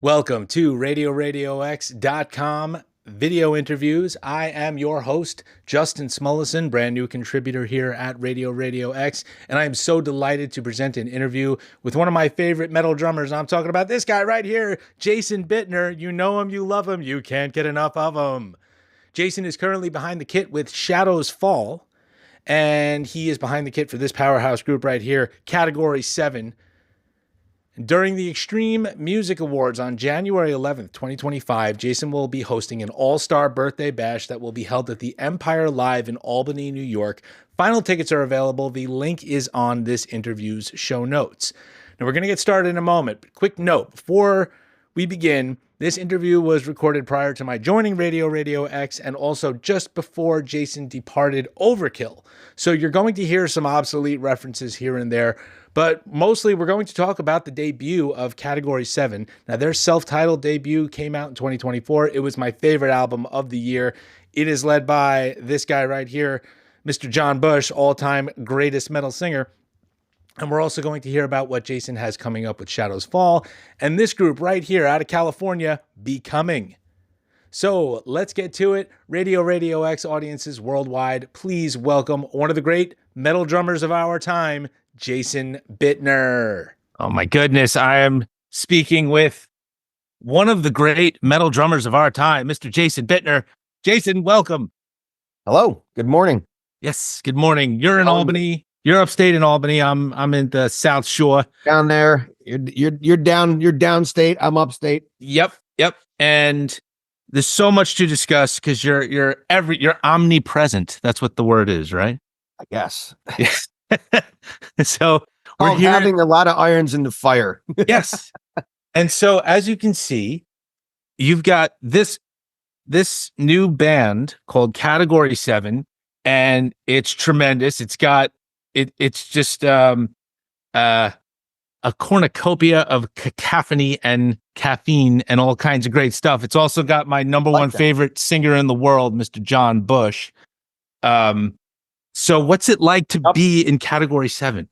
Welcome to RadioRadioX.com video interviews. I am your host, Justin Smulison, brand new contributor here at Radio Radio X, and I am so delighted to present an interview with one of my favorite metal drummers. I'm talking about this guy right here, Jason Bittner. You know him, you love him, you can't get enough of him. Jason is currently behind the kit with Shadows Fall, and he is behind the kit for this powerhouse group right here, Category 7. During the Extreme Music Awards on January 11th, 2025, Jason will be hosting an all-star birthday bash that will be held at the Empire Live in Albany, New York. Final tickets are available. The link is on this interview's show notes. Now, we're going to get started in a moment. Quick note, before we begin, this interview was recorded prior to my joining Radio Radio X and also just before Jason departed Overkill. So you're going to hear some obsolete references here and there, but mostly we're going to talk about the debut of Category 7. Now, their self-titled debut came out in 2024. It was my favorite album of the year. It is led by this guy right here, Mr. John Bush, all-time greatest metal singer. And we're also going to hear about what Jason has coming up with Shadows Fall and this group right here out of California, Becoming. So let's get to it. Radio Radio X audiences worldwide, please welcome one of the great metal drummers of our time, Jason Bittner. Oh my goodness, I am speaking with one of the great metal drummers of our time, Mr. Jason Bittner. Jason, welcome. Hello, good morning. Yes, good morning. You're in Albany. You're upstate in Albany. I'm in the South Shore. Down there. You're downstate. I'm upstate. Yep. And there's so much to discuss because you're omnipresent. That's what the word is, right? I guess. Yes. So we're here having a lot of irons in the fire. Yes. And so as you can see, you've got this new band called Category 7, and it's tremendous. It's got it's just a cornucopia of cacophony and caffeine and all kinds of great stuff. It's also got my number one favorite singer in the world, Mr. John Bush. So what's it like to be in Category 7?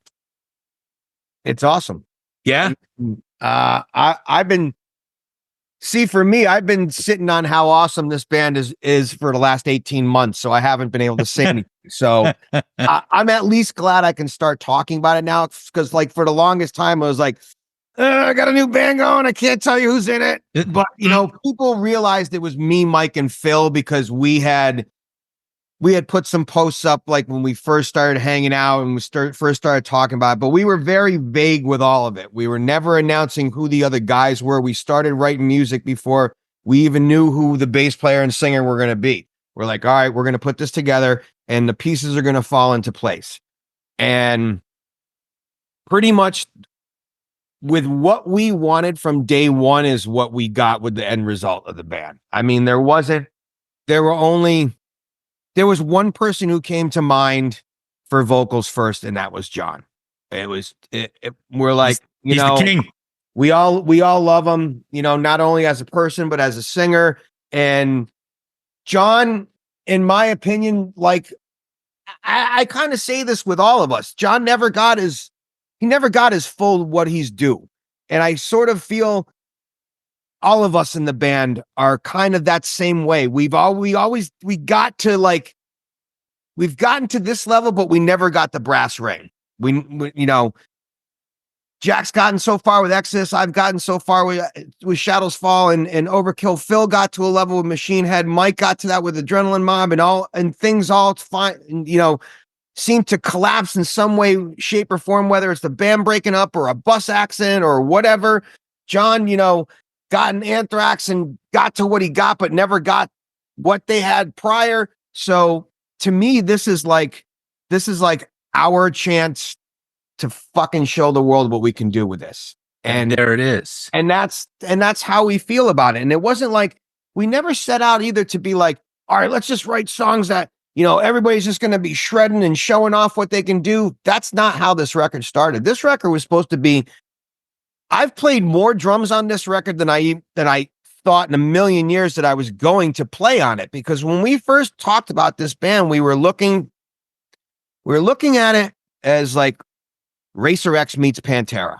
It's awesome. Yeah. I've been sitting on how awesome this band is for the last 18 months. So I haven't been able to say anything. So I'm at least glad I can start talking about it now. Cause like for the longest time, I was like, I got a new band going. I can't tell you who's in it, but people realized it was me, Mike, and Phil, because we had put some posts up like when we first started hanging out and we first started talking about it, but we were very vague with all of it. We were never announcing who the other guys were. We started writing music before we even knew who the bass player and singer were going to be. We're like, all right, we're going to put this together and the pieces are going to fall into place. And pretty much with what we wanted from day one is what we got with the end result of the band. I mean, there was one person who came to mind for vocals first, and that was John. We're like, he's the king. We all love him, not only as a person, but as a singer. And John, in my opinion, like I kind of say this with all of us, John never got his full what he's due. And I sort of feel all of us in the band are kind of that same way. We've gotten to this level, but we never got the brass ring. We Jack's gotten so far with Exodus. I've gotten so far with Shadows Fall and Overkill. Phil got to a level with Machine Head. Mike got to that with Adrenaline Mob and things all fine, seem to collapse in some way, shape, or form, whether it's the band breaking up or a bus accident or whatever. John, got an Anthrax and got to what he got, but never got what they had prior. So to me, this is like our chance to fucking show the world what we can do with this. And there it is. And that's how we feel about it. And it wasn't like, we never set out either to be like, all right, let's just write songs that, everybody's just going to be shredding and showing off what they can do. That's not how this record started. This record was supposed to be, I've played more drums on this record than I thought in a million years that I was going to play on it. Because when we first talked about this band, we were looking at it as like Racer X meets Pantera.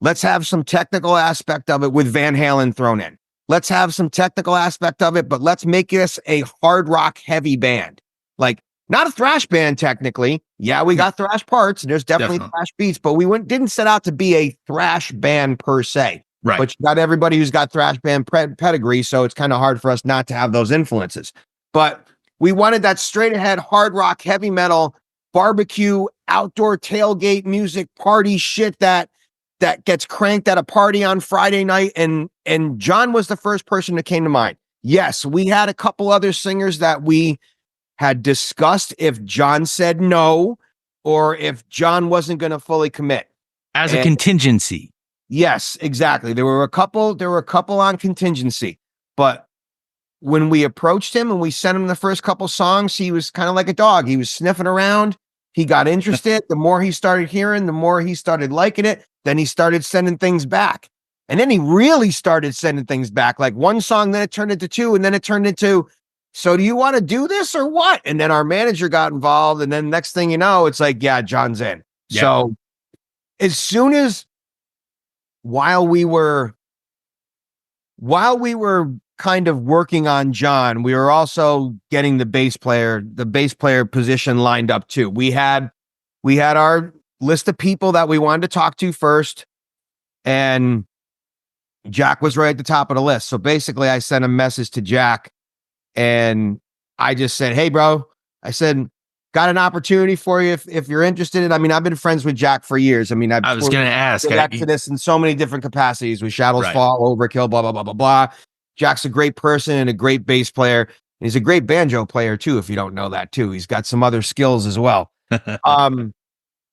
Let's have some technical aspect of it with Van Halen thrown in. Let's have some technical aspect of it, but let's make this a hard rock heavy band. Like, not a thrash band technically. Yeah, we got thrash parts and there's definitely thrash beats, but we didn't set out to be a thrash band per se. Right. But you got everybody who's got thrash band pedigree, so it's kind of hard for us not to have those influences. But we wanted that straight ahead hard rock, heavy metal, barbecue, outdoor tailgate music, party shit that gets cranked at a party on Friday night. And John was the first person that came to mind. Yes, we had a couple other singers that we had discussed if John said no, or if John wasn't going to fully commit. As a contingency. Yes, exactly. There were a couple on contingency, but when we approached him and we sent him the first couple songs, he was kind of like a dog. He was sniffing around. He got interested. The more he started hearing, the more he started liking it. Then he started sending things back. And then he really started sending things back. Like one song, then it turned into two, and then it turned into, so do you want to do this or what? And then our manager got involved. And then next thing you know, it's like, yeah, John's in. Yeah. So as soon as while we were kind of working on John, we were also getting the bass player position lined up too. We had our list of people that we wanted to talk to first, and Jack was right at the top of the list. So basically I sent a message to Jack and I just said, hey bro, I said, got an opportunity for you if you're interested. I mean, I've been friends with Jack for years. I mean, I was going to ask Exodus in so many different capacities with Shadows Fall, Overkill, blah, blah, blah, blah, blah. Jack's a great person and a great bass player. And he's a great banjo player too, if you don't know that too. He's got some other skills as well.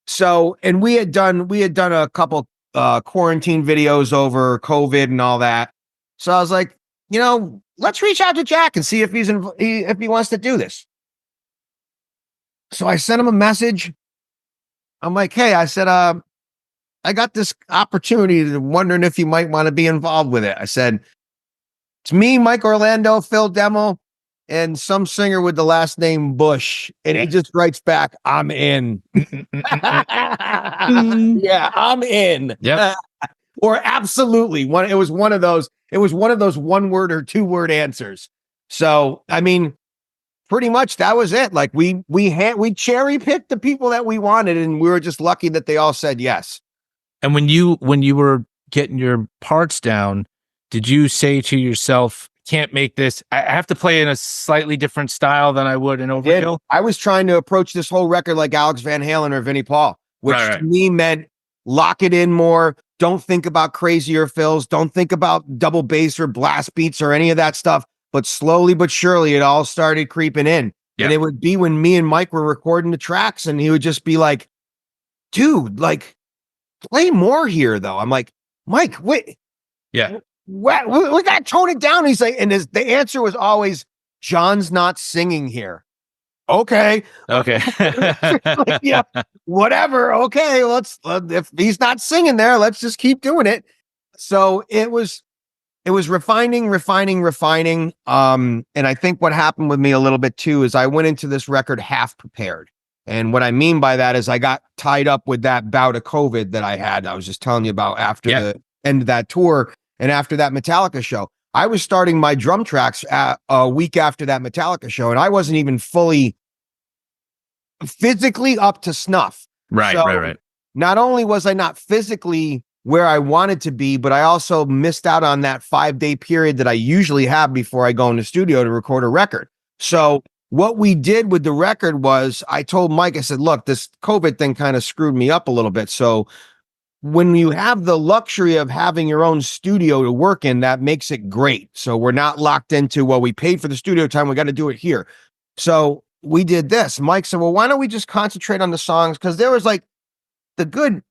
So, and we had done a couple quarantine videos over COVID and all that. So I was like, let's reach out to Jack and see if if he wants to do this. So I sent him a message. I'm like, hey, I said, I got this opportunity, wondering if you might want to be involved with it. I said, it's me, Mike Orlando, Phil Demmel, and some singer with the last name Bush. And he just writes back, I'm in. Yeah, I'm in. Yep. Or absolutely. It was one of those 1-word or 2-word answers. So, I mean, pretty much that was it. Like we cherry picked the people that we wanted, and we were just lucky that they all said yes. And when you were getting your parts down, did you say to yourself, can't make this, I have to play in a slightly different style than I would in Overkill? I was trying to approach this whole record like Alex Van Halen or Vinnie Paul, which to me meant lock it in more. Don't think about crazier fills. Don't think about double bass or blast beats or any of that stuff. But slowly but surely, it all started creeping in. Yeah. And it would be when me and Mike were recording the tracks, and he would just be like, dude, like, play more here, though. I'm like, Mike, wait. Yeah. We got to tone it down. He's like, and the answer was always, John's not singing here. Okay. Like, yeah, whatever. Okay, if he's not singing there, let's just keep doing it. So it was refining. And I think what happened with me a little bit too is I went into this record half prepared. And what I mean by that is I got tied up with that bout of COVID that I had. I was just telling you about after the end of that tour and after that Metallica show. I was starting my drum tracks a week after that Metallica show, and I wasn't even fully physically up to snuff. Right. Not only was I not physically where I wanted to be, but I also missed out on that 5-day period that I usually have before I go in the studio to record a record. So what we did with the record was I told Mike, I said, look, this COVID thing kind of screwed me up a little bit. So when you have the luxury of having your own studio to work in, that makes it great. So we're not locked into, well, we paid for the studio time, we got to do it here. So we did this. Mike said, well, why don't we just concentrate on the songs? Because there was a good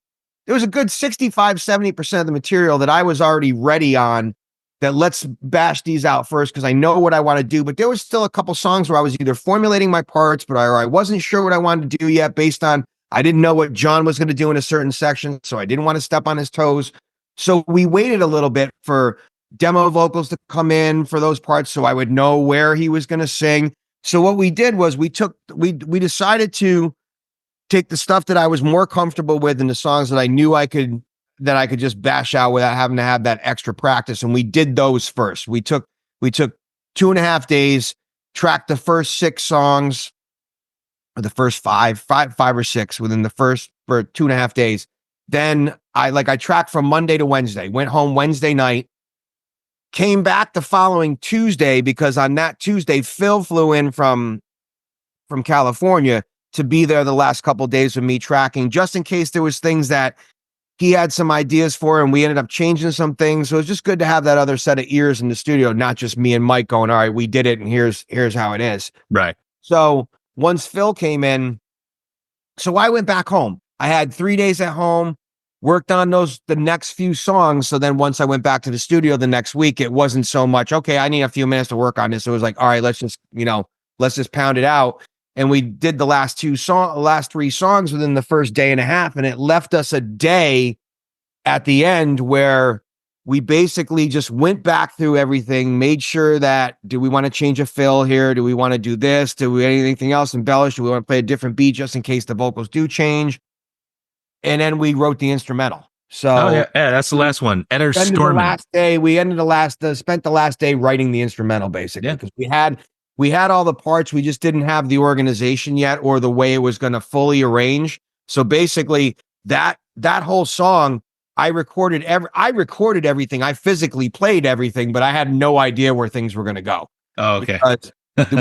65-70% of the material that I was already ready on, that let's bash these out first because I know what I want to do. But there was still a couple songs where I was either formulating my parts, but I wasn't sure what I wanted to do yet based on, I didn't know what John was going to do in a certain section, so I didn't want to step on his toes. So we waited a little bit for demo vocals to come in for those parts so I would know where he was going to sing. So what we did was we decided to take the stuff that I was more comfortable with and the songs that I knew I could that I could just bash out without having to have that extra practice. And we did those first. We took 2.5 days, tracked the first 6 songs, or the first five or six within the first for 2.5 days. Then I tracked from Monday to Wednesday, went home Wednesday night, came back the following Tuesday, because on that Tuesday, Phil flew in from California to be there the last couple of days with me tracking, just in case there was things that he had some ideas for, and we ended up changing some things. So it's just good to have that other set of ears in the studio, not just me and Mike going, all right, we did it, and here's how it is. Right. So once Phil came in, so I went back home. I had 3 days at home, worked on the next few songs. So then once I went back to the studio the next week, it wasn't so much, okay, I need a few minutes to work on this. It was like, all right, let's just pound it out. And we did the last 3 songs within the first day and a half. And it left us a day at the end where we basically just went back through everything, made sure that, do we want to change a fill here? Do we want to do this? Do we anything else embellish? Do we want to play a different beat just in case the vocals do change? And then we wrote the instrumental. So that's the last one. Eder Stormen. Spent the last day writing the instrumental, basically, because we had all the parts. We just didn't have the organization yet, or the way it was going to fully arrange. So basically that whole song, I recorded everything. I physically played everything, but I had no idea where things were going to go. Oh, okay.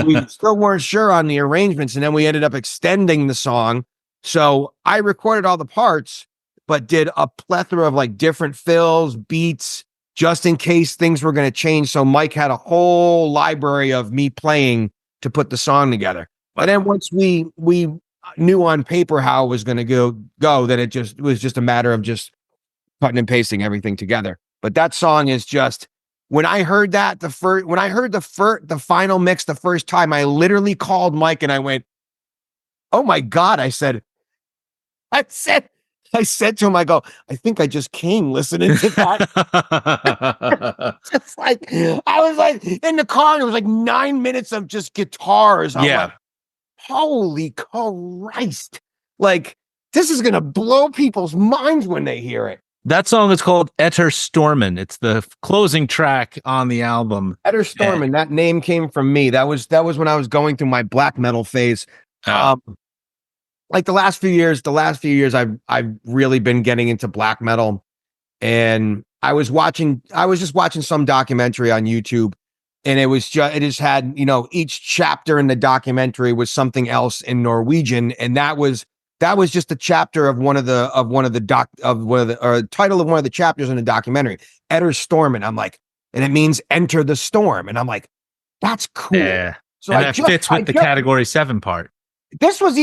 We still weren't sure on the arrangements. And then we ended up extending the song. So I recorded all the parts, but did a plethora of different fills, beats, just in case things were going to change. So Mike had a whole library of me playing to put the song together. But then once we knew on paper how it was going to go, then it was just a matter of just cutting and pasting everything together. But that song is just, when I heard the final mix the first time, I literally called Mike and I went, oh my God. I said to him, I go, I think I just came listening to that. I was in the car, and it was 9 minutes of just guitars. I'm like, holy Christ. This is going to blow people's minds when they hear it. That song is called Eder Stormen. It's the closing track on the album. Eder Stormen, that name came from me. That was when I was going through my black metal phase. The last few years, I've really been getting into black metal, and I was just watching some documentary on YouTube, and it just had, each chapter in the documentary was something else in Norwegian, and that was just a chapter of title of one of the chapters in the documentary, Eder Stormen. I'm like, and it means enter the storm, and I'm like, that's cool. Yeah, so that fits with the Category 7 part. This was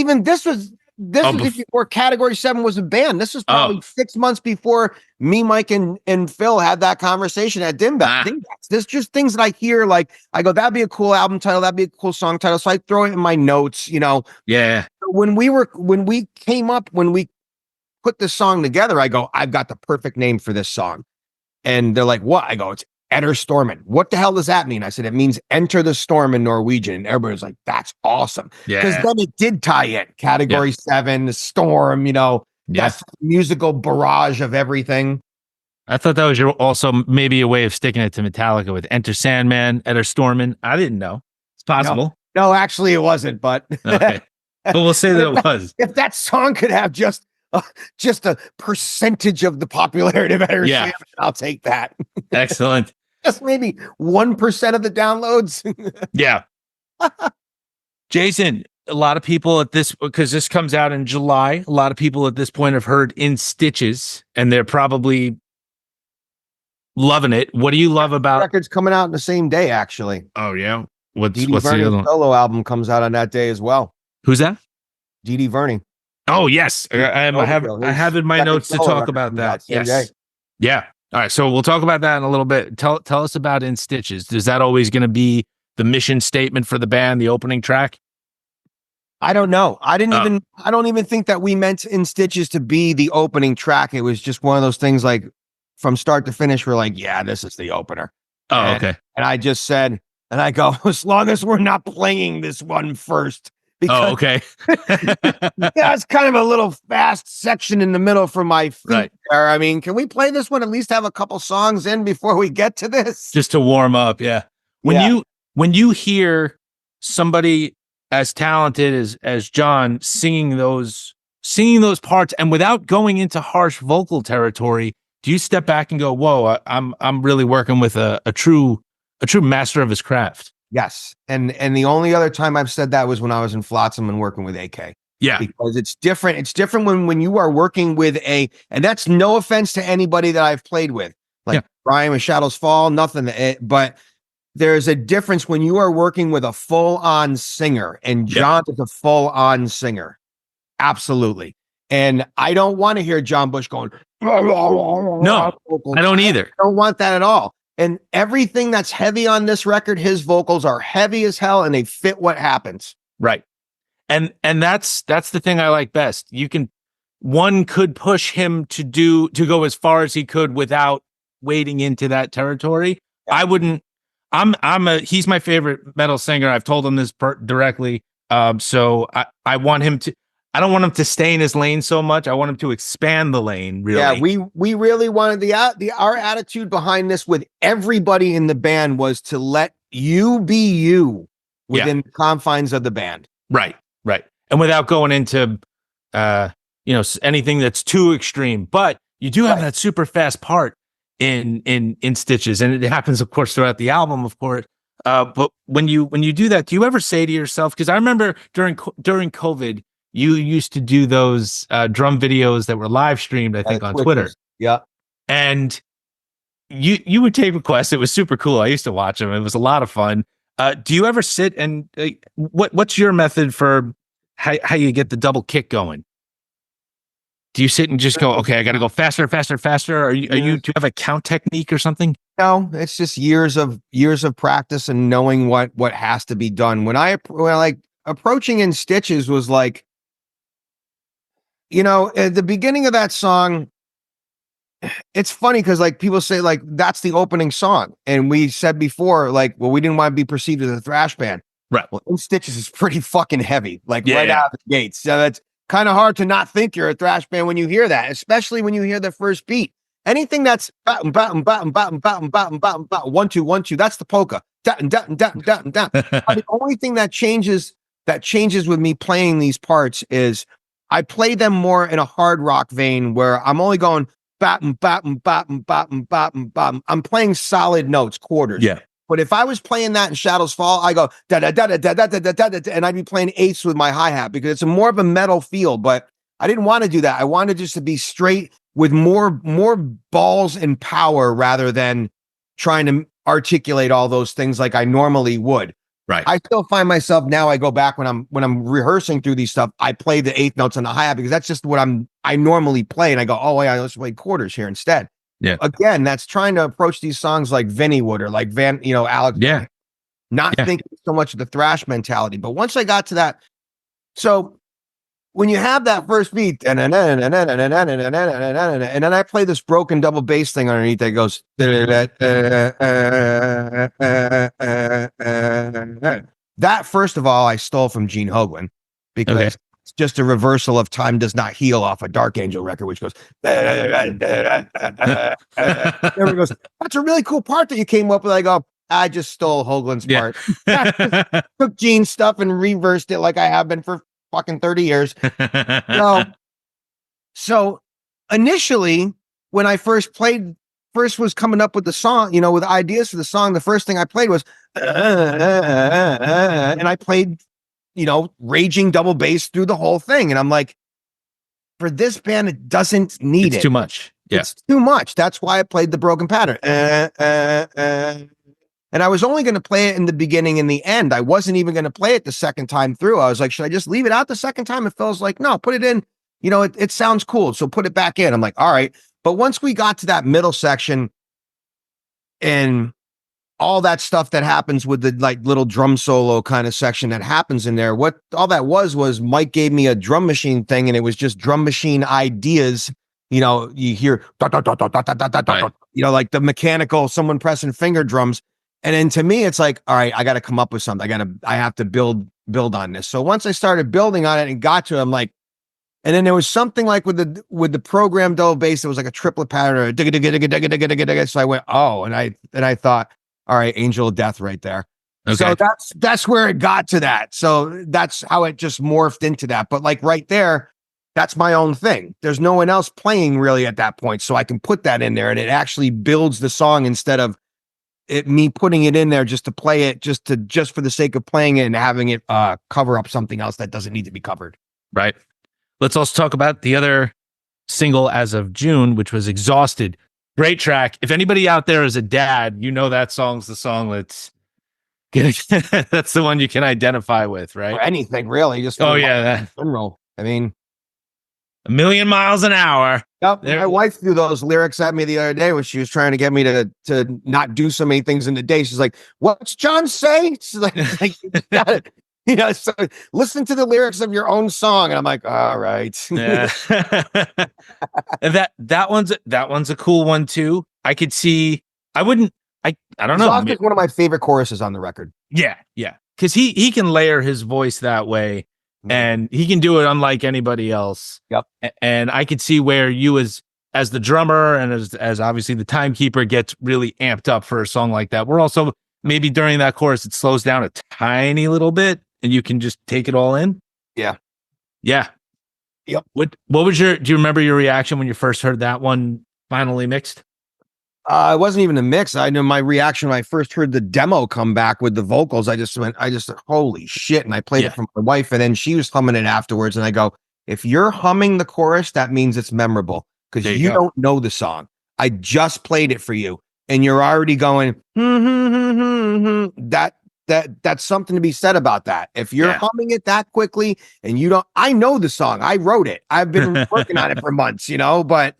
before Category 7 was a band. This was probably 6 months before me, Mike, and Phil had that conversation at Dimbats. There's just things that I hear, I go, that'd be a cool album title, that'd be a cool song title. So I throw it in my notes, Yeah. When we put this song together, I go, I've got the perfect name for this song. And they're like, what? I go, it's Eder Stormen. What the hell does that mean? I said, it means enter the storm in Norwegian. And everybody was like, that's awesome. Because then it did tie in. Category 7, the storm, that's musical barrage of everything. I thought that was also maybe a way of sticking it to Metallica with Enter Sandman, Eder Stormen. I didn't know. It's possible. No, actually it wasn't, but okay. But we'll say that it was. If that song could have just a percentage of the popularity of Eder Sandman, I'll take that. Excellent. Just maybe 1% of the downloads. Yeah. Jason, a lot of people because this comes out in July, a lot of people at this point have heard In Stitches, and they're probably loving it. What do you love about record's coming out in the same day, actually? Oh, yeah. What's Dee Dee the other one? Solo album comes out on that day as well. Who's that? Dee Dee Verning. Oh, yes. I have in my notes to talk about that. Yes. Yeah. All right, so we'll talk about that in a little bit. Tell us about In Stitches. Is that always going to be the mission statement for the band, the opening track? I don't know. I don't even think that we meant In Stitches to be the opening track. It was just one of those things, from start to finish, we're like, yeah, this is the opener. Oh, okay. And I just said, and I go, as long as we're not playing this one first, Oh, okay. Yeah, it's kind of a little fast section in the middle for my feet. Right. There. I mean, can we play this one? At least have a couple songs in before we get to this. Just to warm up. Yeah. When you hear somebody as talented as John singing those parts, and without going into harsh vocal territory, do you step back and go, "Whoa, I'm really working with a true master of his craft"? Yes. And the only other time I've said that was when I was in Flotsam and working with AK. Yeah. Because it's different. It's different when you are working with and that's no offense to anybody that I've played with, like Brian with Shadows Fall, nothing, but there's a difference when you are working with a full-on singer, and John is a full-on singer. Absolutely. And I don't want to hear John Bush going, no, I don't either. I don't want that at all. And everything that's heavy on this record, his vocals are heavy as hell and they fit what happens. Right. And that's the thing I like best. One could push him to go as far as he could without wading into that territory. Yeah. I wouldn't. He's my favorite metal singer. I've told him this directly. So I want him to. I don't want him to stay in his lane so much. I want him to expand the lane. Really. Yeah, we really wanted our attitude behind this with everybody in the band was to let you be you within the confines of the band. Right. And without going into anything that's too extreme. But you do have that super fast part in Stitches, and it happens, of course, throughout the album, of course. But when you do that, do you ever say to yourself? Because I remember during COVID, you used to do those drum videos that were live streamed, I think, on Twitter. Yeah. And you would take requests. It was super cool. I used to watch them. It was a lot of fun. Do you ever sit and what's your method for how you get the double kick going? Do you sit and just go, okay, I got to go faster, faster, faster? Do you have a count technique or something? No, it's just years of practice and knowing what has to be done. When I like approaching in Stitches was like, at the beginning of that song, it's funny because like people say like that's the opening song, and we said before like, well, we didn't want to be perceived as a thrash band, right? Well, in Stitches is pretty fucking heavy, like out of the gates. So that's kind of hard to not think you're a thrash band when you hear that, especially when you hear the first beat. Anything that's bottom, 1 2 1 2, that's the polka. Down. The only thing that changes with me playing these parts is I play them more in a hard rock vein where I'm only going bottom. I'm playing solid notes, quarters. Yeah. But if I was playing that in Shadows Fall, I go da da da da da da da da da, and I'd be playing eighths with my hi-hat because it's more of a metal feel. But I didn't want to do that. I wanted just to be straight with more balls and power rather than trying to articulate all those things like I normally would. Right. I still find myself now. I go back when I'm rehearsing through these stuff. I play the eighth notes on the hi-hat because that's just what I normally play, and I go, oh yeah, let's play quarters here instead. Yeah. Again, that's trying to approach these songs like Vinny would or like Alex. Yeah. Not thinking so much of the thrash mentality, but once I got to that, so when you have that first beat, and then I play this broken double bass thing underneath that goes, that first of all, I stole from Gene Hoglan because it's just a reversal of Time Does Not Heal off a Dark Angel record, which goes, everyone goes, that's a really cool part that you came up with. I go, I just stole Hoglan's part. Took Gene's stuff and reversed it like I have been for fucking 30 years. So initially when I first was coming up with the song, with ideas for the song, the first thing I played was and I played raging double bass through the whole thing, and I'm like, for this band it doesn't need it's too much. It's too much. That's why I played the broken pattern. And I was only going to play it in the beginning and the end. I wasn't even going to play it the second time through. I was like, should I just leave it out the second time? It feels like, no, put it in. It sounds cool. So put it back in. I'm like, all right. But once we got to that middle section and all that stuff that happens with the like little drum solo kind of section that happens in there, what all that was Mike gave me a drum machine thing, and it was just drum machine ideas. You hear, like the mechanical, someone pressing finger drums. And then to me, it's like, all right, I got to come up with something. I have to build build on this. So once I started building on it and got to it, I'm like, and then there was something like with the programmed double bass, it was like a triplet pattern or a digga digga digga digga digga digga digga. So I went, oh, and I thought, all right, Angel of Death right there. Okay. So that's where it got to that. So that's how it just morphed into that. But like right there, that's my own thing. There's no one else playing really at that point. So I can put that in there and it actually builds the song instead of me putting it in there just to play it, just for the sake of playing it and having it cover up something else that doesn't need to be covered. Right. Let's also talk about the other single as of June, which was Exhausted. Great track. If anybody out there is a dad, you know that song's the song that's the one you can identify with, right? Or anything really. Just yeah, general. I mean, a million miles an hour. Yep. My wife threw those lyrics at me the other day when she was trying to get me to not do so many things in the day. She's like, "What's John say?" She's like you know, so listen to the lyrics of your own song. And I'm like, all right. Yeah. that one's a cool one too. I could see, I don't know. It's one of my favorite choruses on the record. Yeah. Yeah. Cause he can layer his voice that way and he can do it unlike anybody else. Yep. And I could see where you as the drummer and as obviously the timekeeper gets really amped up for a song like that. We're also maybe during that chorus, it slows down a tiny little bit. And you can just take it all in. Yeah. Yeah. Yep. What was do you remember your reaction when you first heard that one finally mixed? It wasn't even a mix. I know my reaction when I first heard the demo come back with the vocals. I just holy shit. And I played it for my wife and then she was humming it afterwards. And I go, if you're humming the chorus, that means it's memorable because you don't know the song. I just played it for you and you're already going, that's something to be said about that. If you're humming it that quickly and you don't, I know the song, I wrote it. I've been working on it for months, but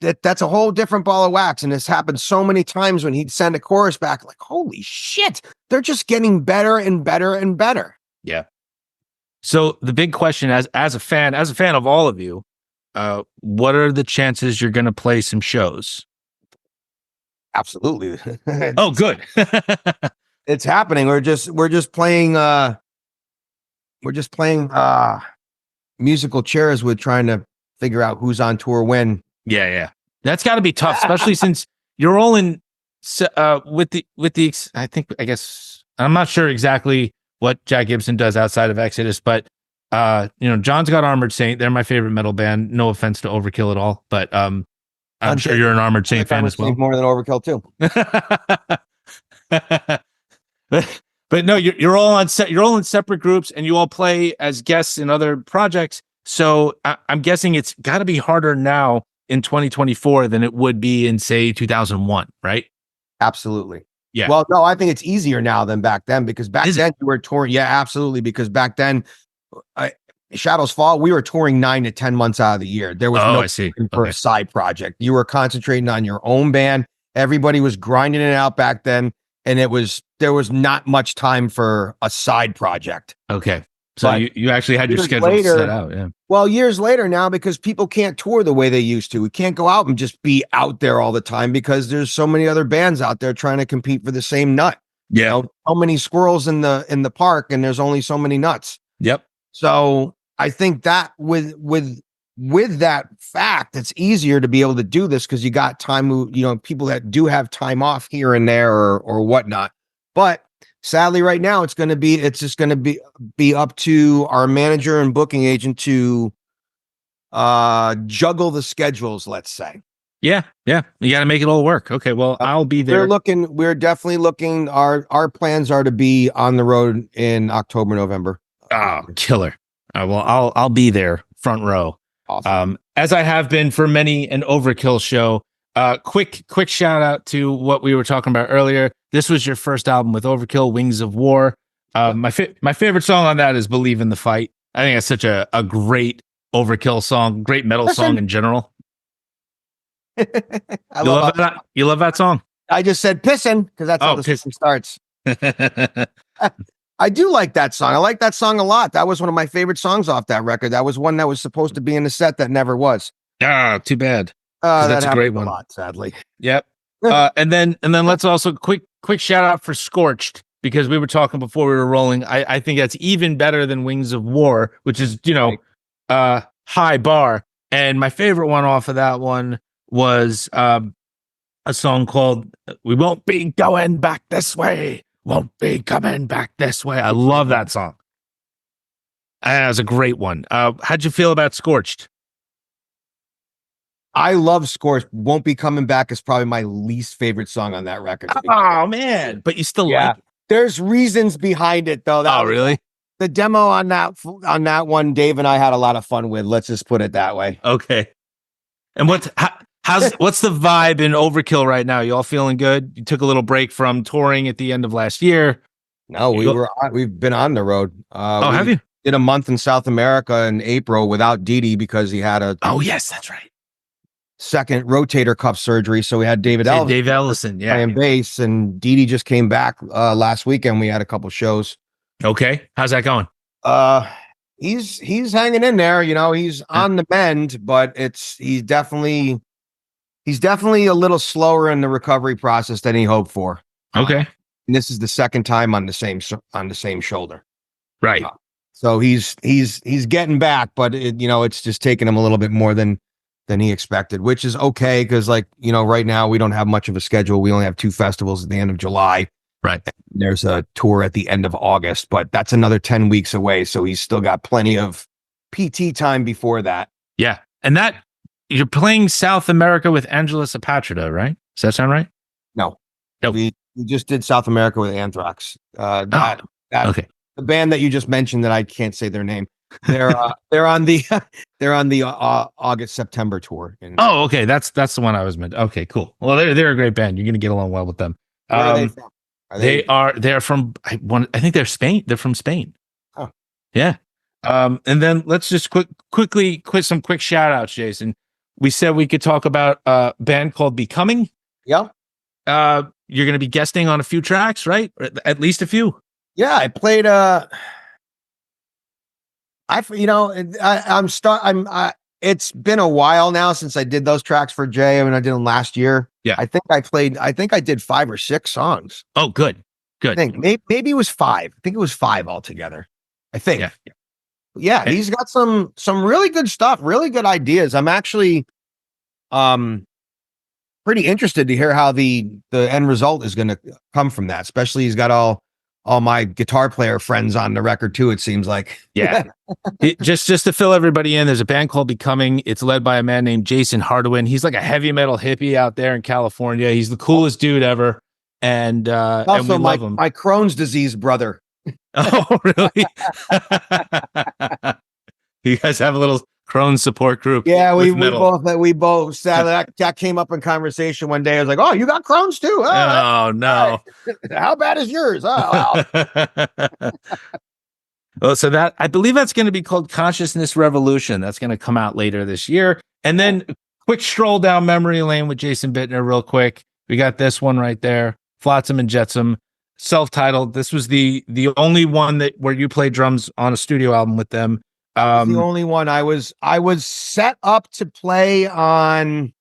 that's a whole different ball of wax. And this happened so many times when he'd send a chorus back, like, holy shit, they're just getting better and better and better. Yeah. So the big question as a fan of all of you, what are the chances you're going to play some shows? Absolutely. Oh, good. It's happening. We're just playing musical chairs with trying to figure out who's on tour when. Yeah. That's got to be tough, especially since you're all in with the I guess I'm not sure exactly what Jack Gibson does outside of Exodus, but John's got Armored Saint. They're my favorite metal band. No offense to Overkill at all, but I'm sure you're an Armored Saint fan as well. More than Overkill too. But no, you're all in separate groups and you all play as guests in other projects. So I'm guessing it's got to be harder now in 2024 than it would be in say 2001, right? Absolutely. Yeah. Well, no, I think it's easier now than back then because back then you were touring. Yeah, absolutely. Because back then, Shadows Fall, we were touring 9 to 10 months out of the year. There was no a side project. You were concentrating on your own band. Everybody was grinding it out back then. And there was not much time for a side project. Okay. So you actually had your schedule set out. Yeah. Well, years later now, because people can't tour the way they used to. We can't go out and just be out there all the time because there's so many other bands out there trying to compete for the same nut. Yeah. So many squirrels in the park and there's only so many nuts. Yep. So I think that with that fact, it's easier to be able to do this because you got time, people that do have time off here and there or whatnot. But sadly, right now, it's just going to be up to our manager and booking agent to juggle the schedules, let's say. Yeah. You got to make it all work. Okay, well, I'll be there. We're definitely looking. Our plans are to be on the road in October, November. Oh, killer. Well, I'll be there, front row. Awesome. As I have been for many an Overkill show. Quick shout out to what we were talking about earlier. This was your first album with Overkill, Wings of War. My favorite song on that is Believe in the Fight. I think it's such a great Overkill song, great metal song in general. You love that song? I just said pissin' because that's how the song starts. I do like that song. I like that song a lot. That was one of my favorite songs off that record. That was one that was supposed to be in the set that never was. Ah, too bad. That's a great one. A lot, sadly. Yep. And then let's also quick shout out for Scorched because we were talking before we were rolling. I think that's even better than Wings of War, which is, high bar. And my favorite one off of that one was a song called We Won't Be Going Back This Way. Won't be coming back this way. I love that song. That was a great one. How'd you feel about Scorched? I love Scorched. Won't Be Coming Back is probably my least favorite song on that record. Oh, man. But you still like it. There's reasons behind it, though. Really? The demo on that one, Dave and I had a lot of fun with. Let's just put it that way. Okay. And what's the vibe in Overkill right now? You all feeling good? You took a little break from touring at the end of last year. No, we've been on the road. Have you? Did a month in South America in April without Didi because he had a yes, that's right. second rotator cuff surgery. So we had Dave Ellison, playing bass, and Didi just came back last weekend. We had a couple shows. Okay, how's that going? He's hanging in there. He's on the mend, but he's definitely a little slower in the recovery process than he hoped for. Okay, and this is the second time on the same shoulder. Right. So he's getting back, but it's just taking him a little bit more than he expected, which is okay because right now we don't have much of a schedule. We only have 2 festivals at the end of July. Right. There's a tour at the end of August, but that's another 10 weeks away. So he's still got plenty of PT time before that. Yeah. And that you're playing South America with Angelus Apatrida, right? Does that sound right? No. Nope. We just did South America with Anthrax. Okay. The band that you just mentioned that I can't say their name. They're on the August September tour. Okay. That's the one I was meant. Okay, cool. Well, they're a great band. You're gonna get along well with them. Where are they from? They're from I think they're Spain. They're from Spain. Oh. Yeah. And then let's just quickly some quick shout outs, Jason. We said we could talk about a band called Becoming. Yeah. You're going to be guesting on a few tracks, right? Or at least a few. Yeah, I played it's been a while now since I did those tracks for Jay. I mean, I did them last year. Yeah. I think I did 5 or 6 songs. Oh, good. I think maybe it was 5. I think it was 5 altogether. I think. Yeah. He's got some really good stuff, really good ideas. I'm actually pretty interested to hear how the end result is going to come from that. Especially he's got all my guitar player friends on the record too, it seems like. Yeah. Just to fill everybody in, there's a band called Becoming. It's led by a man named Jason Hardwin. He's like a heavy metal hippie out there in California. He's the coolest dude ever. And also and we love him. My Crohn's disease brother. Oh, really? You guys have a little Crohn's support group. Yeah, we both sadly that came up in conversation one day. I was like, "Oh, you got Crohn's too?" Oh no. How bad is yours? Oh, wow. Well, so that I believe that's going to be called Consciousness Revolution. That's going to come out later this year. And then quick stroll down memory lane with Jason Bittner real quick. We got this one right there. Flotsam and Jetsam, self-titled. This was the only one where you played drums on a studio album with them. The only one I was set up to play on.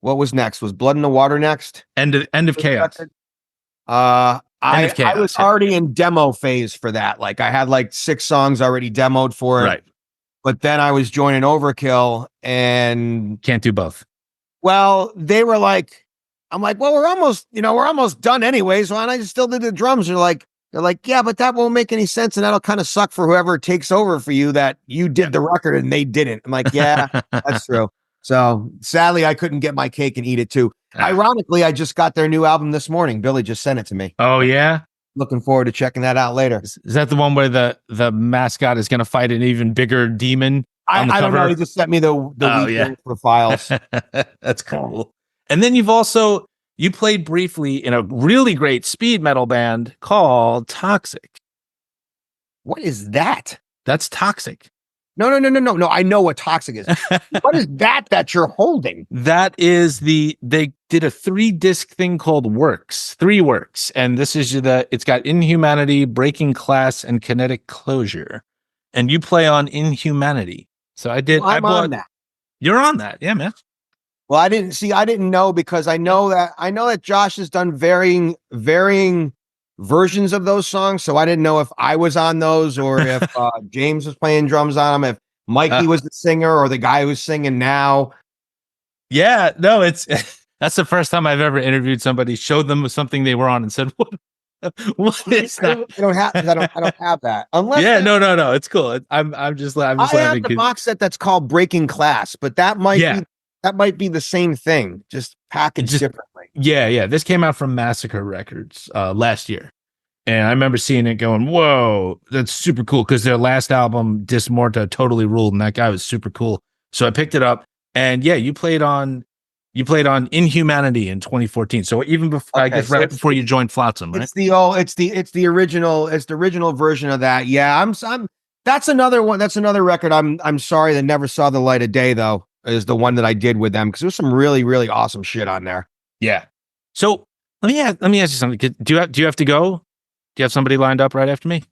What was next? Was Blood in the Water next? End of Chaos. I was already in demo phase for that. Like I had like 6 songs already demoed for it. Right. But then I was joining Overkill and can't do both. Well, they were like, I'm like, well, we're almost done anyways. Why don't I just still do the drums? They're like, yeah, but that won't make any sense. And that'll kind of suck for whoever takes over for you that you did the record and they didn't. I'm like, yeah, that's true. So sadly, I couldn't get my cake and eat it too. Ironically, I just got their new album this morning. Billy just sent it to me. Oh, yeah. Looking forward to checking that out later. Is that the one where the mascot is going to fight an even bigger demon? I don't know. He just sent me the profiles. That's cool. And then you played briefly in a really great speed metal band called Toxik. What is that? That's Toxik. No. I know what Toxik is. What is that you're holding? That is they did a 3-disc thing called Works, 3 Works. And this is it's got Inhumanity, Breaking Class, and Kinetic Closure. And you play on Inhumanity. So I did. I'm on that. You're on that. Yeah, man. Well, I didn't know because I know that Josh has done varying versions of those songs, so I didn't know if I was on those or if James was playing drums on them, if Mikey was the singer or the guy who's singing now. Yeah, no, it's that's the first time I've ever interviewed somebody, showed them something they were on, and said, "What is that?" I don't have that. Unless Yeah, no, it's cool. I'm just I laughing. have the box set that's called Breaking Class, but that might be the same thing, just packaged differently. Yeah. This came out from Massacre Records last year. And I remember seeing it going, whoa, that's super cool. Because their last album, Dismorta, totally ruled, and that guy was super cool. So I picked it up. And yeah, you played on Inhumanity in 2014. So even before, I guess right before you joined Flotsam, right? It's the original version of that. Yeah, that's another one. That's another record. I'm sorry that never saw the light of day, though, is the one that I did with them, because there's some really, really awesome shit on there. Yeah. So let me ask you something. Do you have to go? Do you have somebody lined up right after me?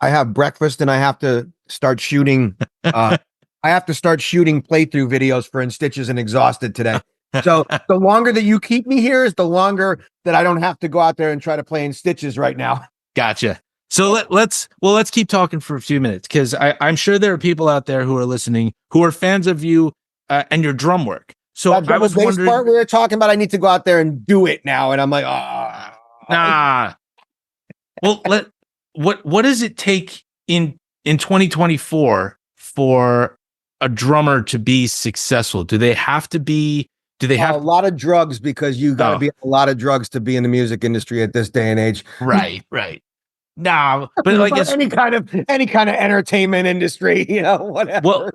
I have breakfast and I have to start shooting. I have to start shooting playthrough videos for In Stitches and Exhausted today. So the longer that you keep me here is the longer that I don't have to go out there and try to play In Stitches right now. Gotcha. So let's keep talking for a few minutes, because I'm sure there are people out there who are listening who are fans of you and your drum work. So I was wondering, part we were talking about, I need to go out there and do it now, and I'm like, nah. Well, what does it take in 2024 for a drummer to be successful? Do they have a lot of drugs, because you got to be a lot of drugs to be in the music industry at this day and age. Right. Nah, but like any kind of entertainment industry, whatever. Well,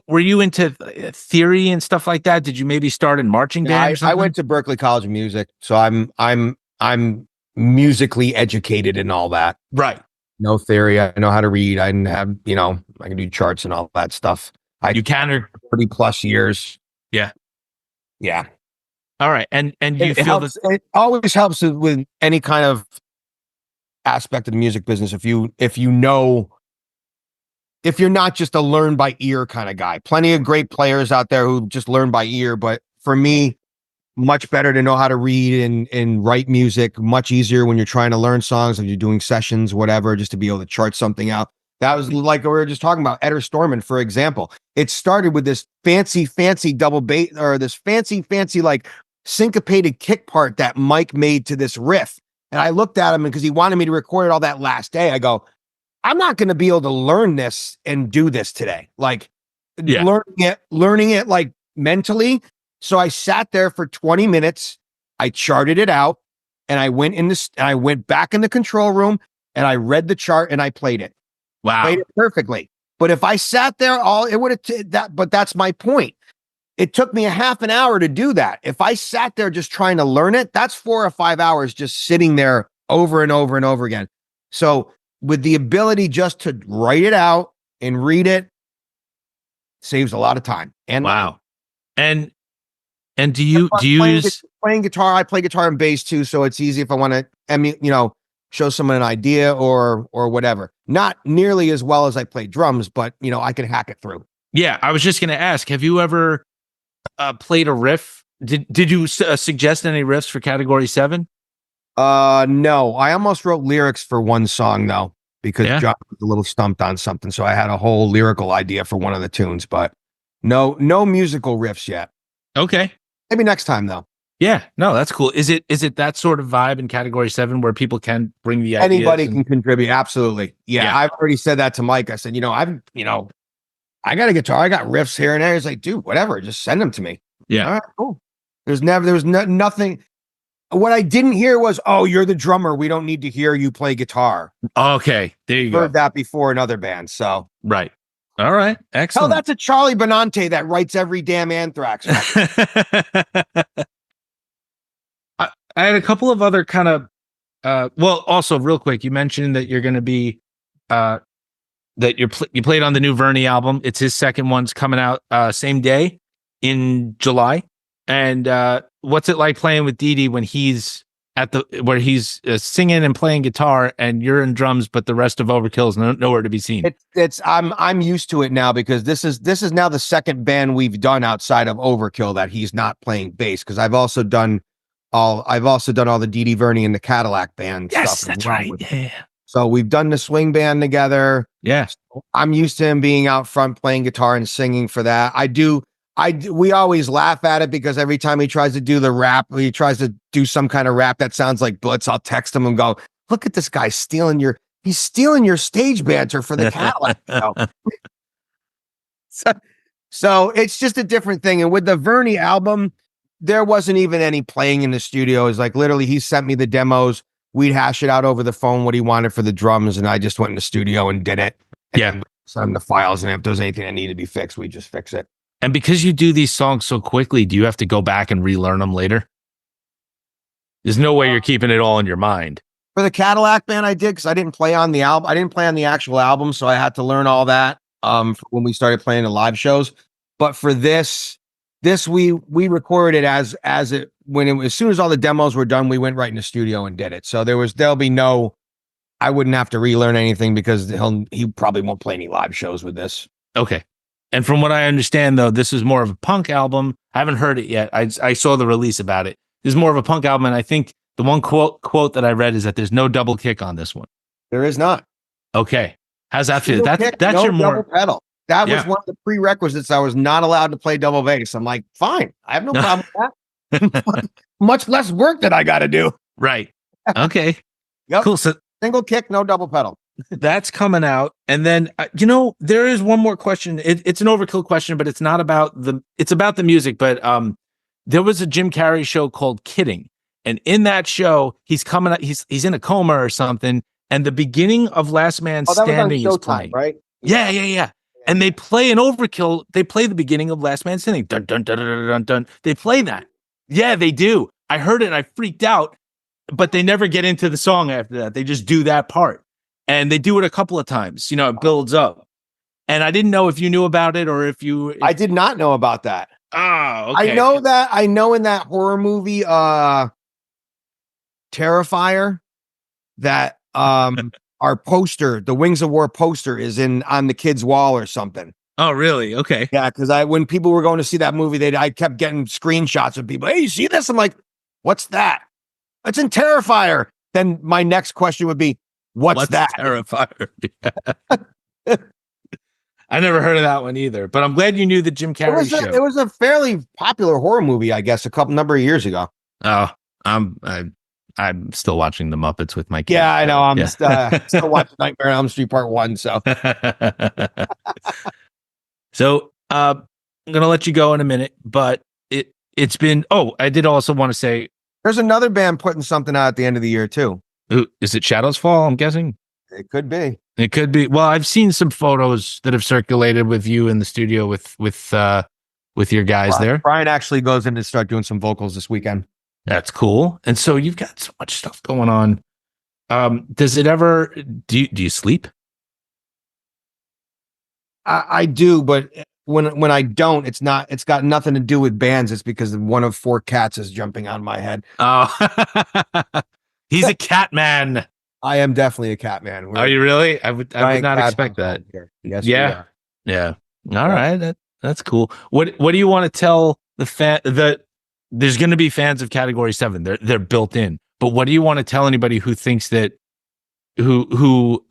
were you into theory and stuff like that? Did you maybe start in marching band? I went to Berklee College of Music, so I'm musically educated and all that. Right. No theory. I know how to read. I didn't have, I can do charts and all that stuff. You can 30 plus years. Yeah. Yeah. All right. And you feel helps, it always helps with any kind of aspect of the music business. If you're not just a learn by ear kind of guy. Plenty of great players out there who just learn by ear, but for me, much better to know how to read and write music. Much easier when you're trying to learn songs and you're doing sessions, whatever, just to be able to chart something out. That was like we were just talking about Eder Stormen, for example. It started with this fancy double bass, or this fancy like syncopated kick part that Mike made to this riff. And I looked at him, because he wanted me to record it all that last day. I go, I'm not going to be able to learn this and do this today. Like learning it like mentally. So I sat there for 20 minutes. I charted it out, and I went back in the control room and I read the chart and I played it. Wow. Played it perfectly. But if I sat there it would have but that's my point. It took me a half an hour to do that. If I sat there just trying to learn it, that's 4 or 5 hours just sitting there over and over and over again. So with the ability just to write it out and read it, saves a lot of time. And wow. And do you use playing guitar? I play guitar and bass too, so it's easy if I want to, show someone an idea or whatever. Not nearly as well as I play drums, but I can hack it through. Yeah, I was just going to ask, have you ever played a riff? Did you suggest any riffs for Category 7? No, I almost wrote lyrics for one song though, because John was a little stumped on something, so I had a whole lyrical idea for one of the tunes, but no musical riffs yet. Okay. Maybe next time though. Yeah, no, that's cool. Is it that sort of vibe in Category 7 where people can bring the ideas? Anybody can contribute. Absolutely. Yeah, I've already said that to Mike. I said, I got a guitar. I got riffs here and there. He's like, dude, whatever. Just send them to me. Yeah. All right, cool. There was nothing. What I didn't hear was, oh, you're the drummer. We don't need to hear you play guitar. Okay. There you go. Heard that before in other bands. So. Right. All right. Excellent. Oh, that's a Charlie Benante that writes every damn Anthrax. I had a couple of other kind of, also real quick, you mentioned that you're going to be, that you played on the new Vernie album. It's his second one's coming out same day in July. And what's it like playing with Dee Dee when he's where he's singing and playing guitar and you're in drums, but the rest of Overkill is nowhere to be seen? I'm used to it now, because this is now the second band we've done outside of Overkill that he's not playing bass, because I've also done I've also done all the Dee Dee Verney and the Cadillac band Yes, stuff. that's right. Yeah. So we've done the swing band together. Yeah. I'm used to him being out front playing guitar and singing for that. We always laugh at it because every time he tries to do the rap, he tries to do some kind of rap that sounds like Blitz. I'll text him and go, look at this guy he's stealing your stage banter for the Cadillac. So it's just a different thing. And with the Verney album, there wasn't even any playing in the studio. It's like literally he sent me the demos. We'd hash it out over the phone what he wanted for the drums, and I just went in the studio and did it. Yeah. Send him the files, and if there's anything that needed to be fixed, we just fix it. And because you do these songs so quickly, do you have to go back and relearn them later? There's no way you're keeping it all in your mind. For the Cadillac band, I did because I didn't play on the album. I didn't play on the actual album, so I had to learn all that when we started playing the live shows. But for this we recorded it as soon as all the demos were done, we went right in the studio and did it. So there'll be no, I wouldn't have to relearn anything because he probably won't play any live shows with this. Okay. And from what I understand, though, this is more of a punk album. I haven't heard it yet. I saw the release about it. This is more of a punk album, and I think the one quote that I read is that there's no double kick on this one. There is not. Okay. How's that feel? That's no your more double pedal. That was one of the prerequisites. I was not allowed to play double bass. I'm like, fine, I have no problem with that. Much less work that I got to do. Right. Okay. Yep. Cool. So single kick, no double pedal. that's coming out. And then, there is one more question. It's an Overkill question, but it's not about it's about the music. But there was a Jim Carrey show called Kidding. And in that show, he's coming out, he's in a coma or something. And the beginning of Last Man Standing is playing. Right? Yeah. And they play an Overkill. They play the beginning of Last Man Standing. Dun, dun, dun, dun, dun, dun. They play that. Yeah, they do. I heard it and I freaked out, but they never get into the song after that. They just do that part. And they do it a couple of times. It builds up. And I didn't know if you knew about it or if you... I did not know about that. Oh, okay. I know in that horror movie, Terrifier, that our poster, the Wings of War poster, is on the kid's wall or something. Oh, really? Okay. Yeah, because when people were going to see that movie, I kept getting screenshots of people. Hey, you see this? I'm like, what's that? It's in Terrifier. Then my next question would be, what's that? Terrifier. I never heard of that one either, but I'm glad you knew the Jim Carrey show. It was a fairly popular horror movie, I guess, a number of years ago. Oh, I'm still watching the Muppets with my kids. Yeah, I know. I'm still watching Nightmare on Elm Street Part 1. So, I'm gonna let you go in a minute, but it's been. Oh, I did also want to say there's another band putting something out at the end of the year too. Is it Shadows Fall? I'm guessing it could be. It could be. Well, I've seen some photos that have circulated with you in the studio with your guys there. Brian actually goes in to start doing some vocals this weekend. That's cool. And so you've got so much stuff going on. Does it ever, do you sleep? I do, but when I don't, it's got nothing to do with bands. It's because one of 4 cats is jumping on my head. Oh, he's a cat man. I am definitely a cat man. Are you really? I would not expect that. Yes. Yeah. Yeah. All right. That's cool. What do you want to tell the fan that there's going to be fans of Category 7? They're built in. But what do you want to tell anybody who thinks that who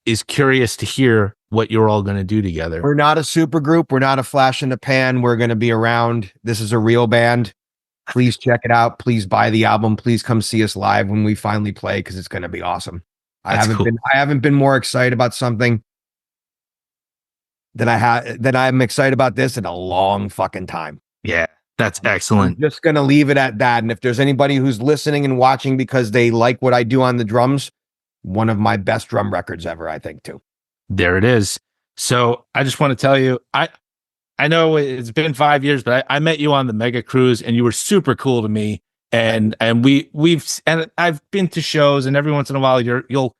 is curious to hear what you're all going to do together? We're not a supergroup. We're not a flash in the pan. We're going to be around. This is a real band. Please check it out. Please buy the album. Please come see us live when we finally play, because it's going to be awesome. I haven't been more excited about something that I'm excited about this in a long fucking time. Yeah, that's excellent. I'm just going to leave it at that. And if there's anybody who's listening and watching because they like what I do on the drums, one of my best drum records ever, I think, too. There it is. So I just want to tell you, I know it's been 5 years, but I met you on the Mega Cruise and you were super cool to me. And I've been to shows, and every once in a while you'll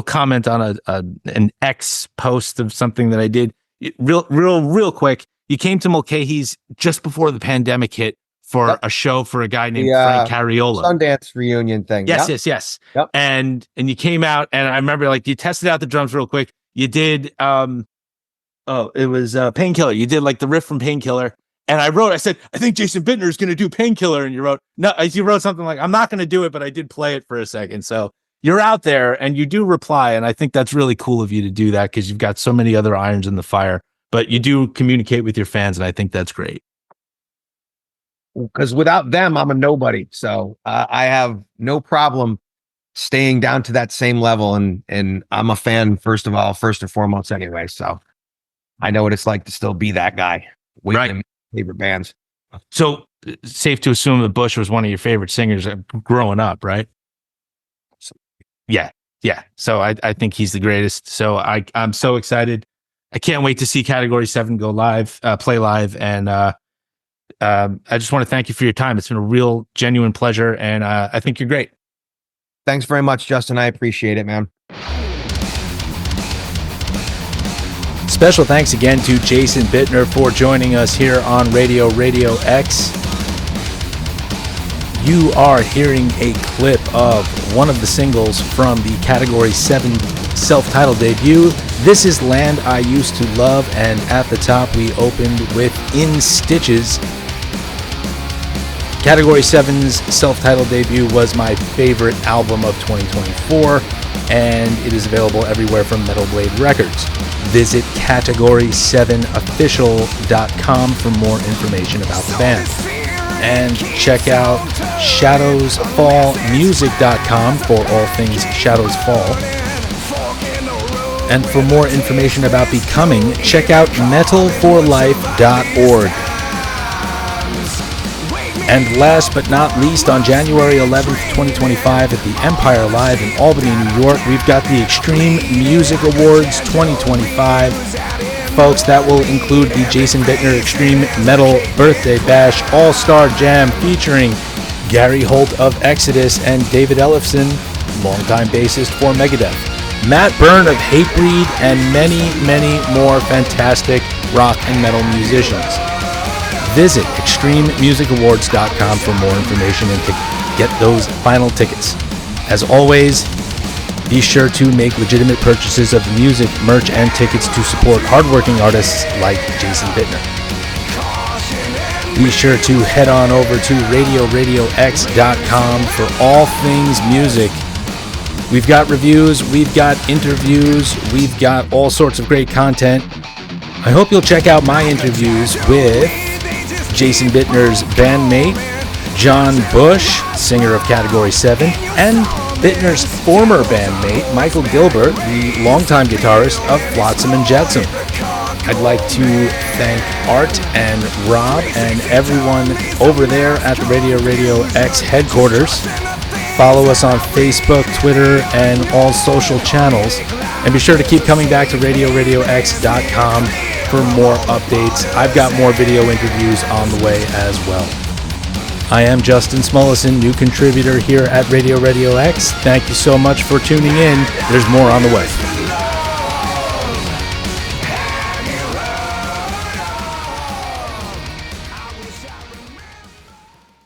comment on an X post of something that I did. Real quick. You came to Mulcahy's just before the pandemic hit for a show for a guy named Frank Cariola. Sundance reunion thing. Yes. Yep. And you came out, and I remember you tested out the drums real quick. You did it was Painkiller. You did the riff from Painkiller, And I said, I think Jason Bittner is going to do Painkiller. And you wrote something like, I'm not going to do it, but I did play it for a second. So you're out there and you do reply. And I think that's really cool of you to do that because you've got so many other irons in the fire, but you do communicate with your fans. And I think that's great. Because without them, I'm a nobody. So I have no problem staying down to that same level. And I'm a fan, first and foremost anyway. So I know what it's like to still be that guy. Right. Favorite bands. So safe to assume that Bush was one of your favorite singers growing up, right? Yeah. So I think he's the greatest. So I'm so excited. I can't wait to see Category 7 go live, play live. And I just want to thank you for your time. It's been a real genuine pleasure. And I think you're great. Thanks very much, Justin. I appreciate it, man. Special thanks again to Jason Bittner for joining us here on RadioRadioX. You are hearing a clip of one of the singles from the Category 7 self-titled debut. This is Land I Used to Love, and at the top we opened with In Stitches. Category 7's self-titled debut was my favorite album of 2024, and it is available everywhere from Metal Blade Records. Visit category7official.com for more information about the band. And check out shadowsfallmusic.com for all things Shadows Fall. And for more information about becoming, check out metalforlife.org. And last but not least, on January 11th, 2025 at the Empire Live in Albany, New York, we've got the Extreme Music Awards 2025. Folks, that will include the Jason Bittner Extreme Metal Birthday Bash All-Star Jam featuring Gary Holt of Exodus and David Ellefson, longtime bassist for Megadeth, Matt Byrne of Hatebreed, and many, many more fantastic rock and metal musicians. Visit extrememusicawards.com for more information and to get those final tickets. As always, be sure to make legitimate purchases of the music, merch, and tickets to support hardworking artists like Jason Bittner. Be sure to head on over to RadioRadioX.com for all things music. We've got reviews, we've got interviews, we've got all sorts of great content. I hope you'll check out my interviews with Jason Bittner's bandmate, John Bush, singer of Category 7, and Bittner's former bandmate, Michael Gilbert, the longtime guitarist of Flotsam Jetsam. I'd like to thank Art and Rob and everyone over there at the RadioRadioX headquarters. Follow us on Facebook, Twitter, and all social channels. And be sure to keep coming back to RadioRadioX.com for more updates. I've got more video interviews on the way as well. I am Justin Smulison, new contributor here at RadioRadioX. Thank you so much for tuning in. There's more on the way.